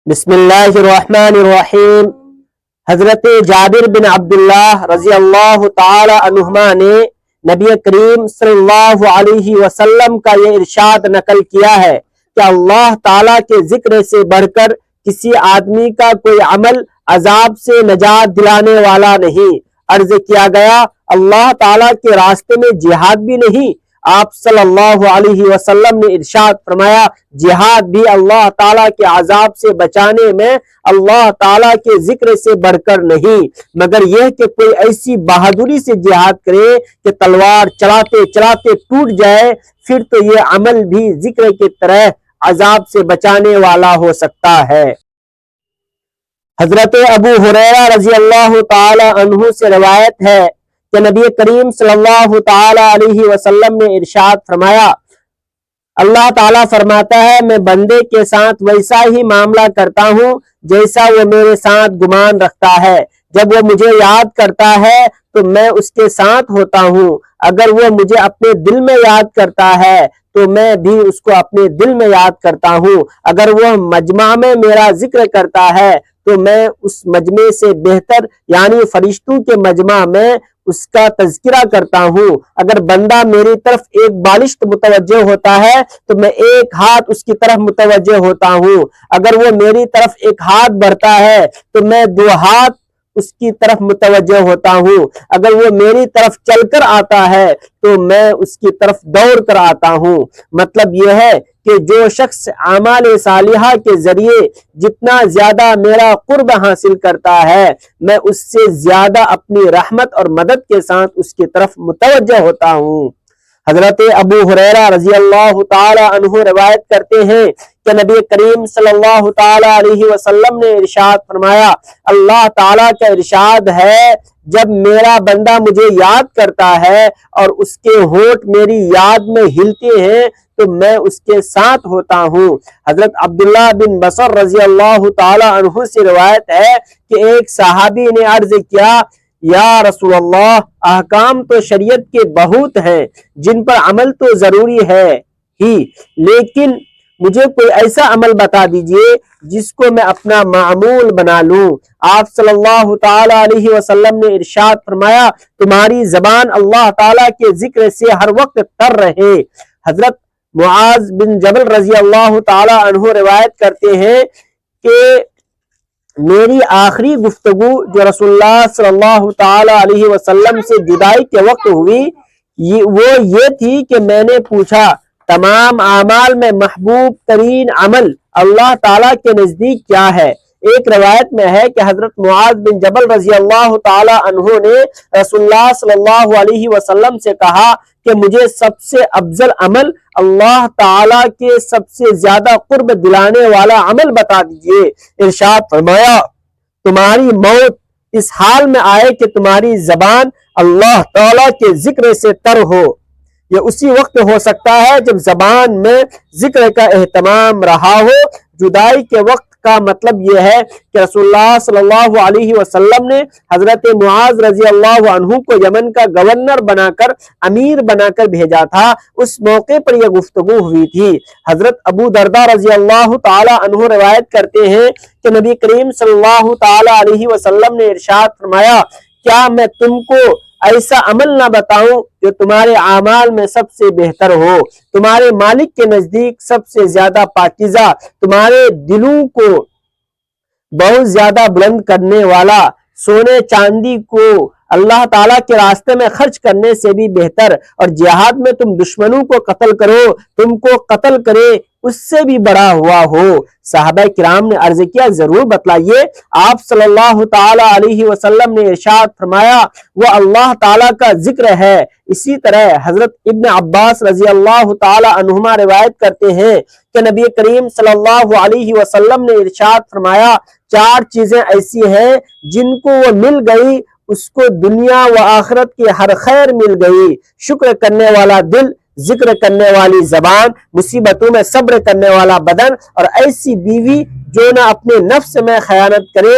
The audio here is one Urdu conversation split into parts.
بسم اللہ الرحمن الرحیم۔ حضرت جابر بن عبداللہ رضی اللہ تعالی عنہما نے نبی کریم صلی اللہ علیہ وسلم کا یہ ارشاد نقل کیا ہے کہ اللہ تعالیٰ کے ذکر سے بڑھ کر کسی آدمی کا کوئی عمل عذاب سے نجات دلانے والا نہیں۔ عرض کیا گیا اللہ تعالیٰ کے راستے میں جہاد بھی نہیں؟ آپ صلی اللہ علیہ وسلم نے ارشاد فرمایا جہاد بھی اللہ تعالیٰ کے عذاب سے بچانے میں اللہ تعالیٰ کے ذکر سے بڑھ کر نہیں، مگر یہ کہ کوئی ایسی بہادری سے جہاد کرے کہ تلوار چلاتے چلاتے ٹوٹ جائے، پھر تو یہ عمل بھی ذکر کی طرح عذاب سے بچانے والا ہو سکتا ہے۔ حضرت ابو ہریرہ رضی اللہ تعالی عنہ سے روایت ہے کہ نبی کریم صلی اللہ تعالی علیہ وسلم نے ارشاد فرمایا اللہ تعالیٰ فرماتا ہے میں بندے کے ساتھ ویسا ہی معاملہ کرتا ہوں جیسا وہ میرے ساتھ گمان رکھتا ہے۔ جب وہ مجھے یاد کرتا ہے تو میں اس کے ساتھ ہوتا ہوں، اگر وہ مجھے اپنے دل میں یاد کرتا ہے تو میں بھی اس کو اپنے دل میں یاد کرتا ہوں، اگر وہ مجمع میں میرا ذکر کرتا ہے تو میں اس مجمع سے بہتر یعنی فرشتوں کے مجمع میں اس کا تذکرہ کرتا ہوں۔ اگر بندہ میری طرف ایک بالشت متوجہ ہوتا ہے تو میں ایک ہاتھ اس کی طرف متوجہ ہوتا ہوں، اگر وہ میری طرف ایک ہاتھ بڑھتا ہے تو میں دو ہاتھ اس کی طرف متوجہ ہوتا ہوں، اگر وہ میری طرف چل کر آتا ہے تو میں اس کی طرف دوڑ کر آتا ہوں۔ مطلب یہ ہے کہ جو شخص اعمال صالحہ کے ذریعے جتنا زیادہ میرا قرب حاصل کرتا ہے میں اس سے زیادہ اپنی رحمت اور مدد کے ساتھ اس کی طرف متوجہ ہوتا ہوں۔ حضرت ابو ہریرہ رضی اللہ تعالی عنہ روایت کرتے ہیں کہ نبی کریم صلی اللہ تعالی علیہ وسلم نے ارشاد فرمایا اللہ تعالیٰ کا ارشاد ہے جب میرا بندہ مجھے یاد کرتا ہے اور اس کے ہونٹ میری یاد میں ہلتے ہیں تو میں اس کے ساتھ ہوتا ہوں۔ حضرت عبداللہ بن بصر رضی اللہ تعالی عنہ سے روایت ہے کہ ایک صحابی نے عرض کیا یا رسول اللہ احکام تو شریعت کے بہت ہیں جن پر عمل تو ضروری ہے ہی، لیکن مجھے کوئی ایسا عمل بتا دیجئے جس کو میں اپنا معمول بنا لوں۔ آپ صلی اللہ تعالی علیہ وسلم نے ارشاد فرمایا تمہاری زبان اللہ تعالیٰ کے ذکر سے ہر وقت تر رہے۔ حضرت معاذ بن جبل رضی اللہ تعالی عنہ روایت کرتے ہیں کہ میری آخری گفتگو جو رسول اللہ صلی اللہ تعالی علیہ وسلم سے جدائی کے وقت ہوئی وہ یہ تھی کہ میں نے پوچھا تمام اعمال میں محبوب ترین عمل اللہ تعالیٰ کے نزدیک کیا ہے؟ ایک روایت میں ہے کہ حضرت معاذ بن جبل رضی اللہ تعالی عنہ نے رسول اللہ صلی اللہ علیہ وسلم سے کہا کہ مجھے سب سے افضل عمل اللہ تعالیٰ کے سب سے زیادہ قرب دلانے والا عمل بتا دیجئے۔ ارشاد فرمایا تمہاری موت اس حال میں آئے کہ تمہاری زبان اللہ تعالیٰ کے ذکر سے تر ہو۔ یہ اسی وقت ہو سکتا ہے جب زبان میں ذکر کا اہتمام رہا ہو۔ جدائی کے وقت کا مطلب یہ ہے کہ رسول اللہ صلی اللہ علیہ وسلم نے حضرت معاذ رضی اللہ عنہ کو یمن کا گورنر بنا کر امیر بنا کر بھیجا تھا، اس موقع پر یہ گفتگو ہوئی تھی۔ حضرت ابو دردہ رضی اللہ تعالی عنہ روایت کرتے ہیں کہ نبی کریم صلی اللہ تعالی علیہ وسلم نے ارشاد فرمایا کیا میں تم کو ایسا عمل نہ بتاؤں جو تمہارے اعمال میں سب سے بہتر ہو، تمہارے مالک کے نزدیک سب سے زیادہ پاکیزہ، تمہارے دلوں کو بہت زیادہ بلند کرنے والا، سونے چاندی کو اللہ تعالیٰ کے راستے میں خرچ کرنے سے بھی بہتر، اور جہاد میں تم دشمنوں کو قتل کرو، تم کو قتل کرے اس سے بھی بڑا ہوا ہو۔ صحابہ کرام نے عرض کیا ضرور بتلائیے۔ آپ صلی اللہ تعالی علیہ وسلم نے ارشاد فرمایا وہ اللہ تعالیٰ کا ذکر ہے۔ اسی طرح حضرت ابن عباس رضی اللہ تعالی عنہما روایت کرتے ہیں کہ نبی کریم صلی اللہ علیہ وسلم نے ارشاد فرمایا چار چیزیں ایسی ہیں جن کو وہ مل گئی اس کو دنیا و آخرت کی ہر خیر مل گئی، شکر کرنے والا دل، ذکر کرنے والی زبان، مصیبتوں میں صبر کرنے والا بدن، اور ایسی بیوی جو نہ اپنے نفس میں خیانت کرے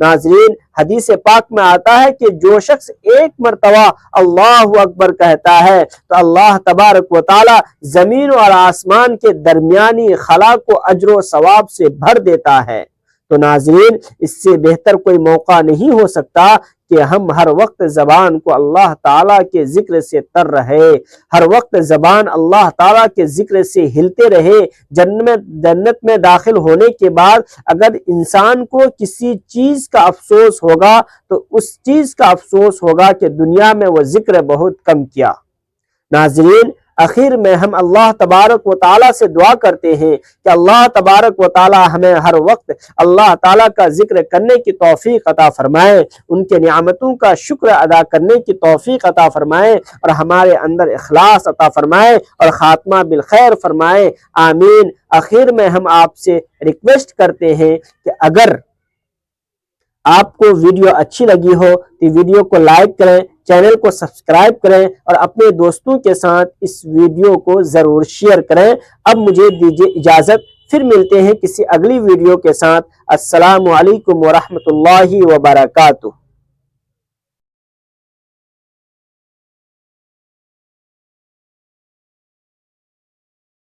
ناظرین حدیث پاک میں آتا ہے کہ جو شخص ایک مرتبہ اللہ اکبر کہتا ہے تو اللہ تبارک و تعالی زمین اور آسمان کے درمیانی خلا کو اجر و ثواب سے بھر دیتا ہے۔ تو ناظرین اس سے بہتر کوئی موقع نہیں ہو سکتا کہ ہم ہر وقت زبان کو اللہ تعالیٰ کے ذکر سے تر رہے، ہر وقت زبان اللہ تعالیٰ کے ذکر سے ہلتے رہے۔ جنت میں داخل ہونے کے بعد اگر انسان کو کسی چیز کا افسوس ہوگا تو اس چیز کا افسوس ہوگا کہ دنیا میں وہ ذکر بہت کم کیا۔ ناظرین آخر میں ہم اللہ تبارک و تعالیٰ سے دعا کرتے ہیں کہ اللہ تبارک و تعالیٰ ہمیں ہر وقت اللہ تعالیٰ کا ذکر کرنے کی توفیق عطا فرمائے، ان کے نعمتوں کا شکر ادا کرنے کی توفیق عطا فرمائے اور ہمارے اندر اخلاص عطا فرمائے اور خاتمہ بالخیر فرمائے، آمین۔ آخر میں ہم آپ سے ریکویسٹ کرتے ہیں کہ اگر آپ کو ویڈیو اچھی لگی ہو تو ویڈیو کو لائک کریں، چینل کو سبسکرائب کریں اور اپنے دوستوں کے ساتھ اس ویڈیو کو ضرور شیئر کریں۔ اب مجھے دیجیے اجازت، پھر ملتے ہیں کسی اگلی ویڈیو کے ساتھ۔ السلام علیکم ورحمۃ اللہ وبرکاتہ۔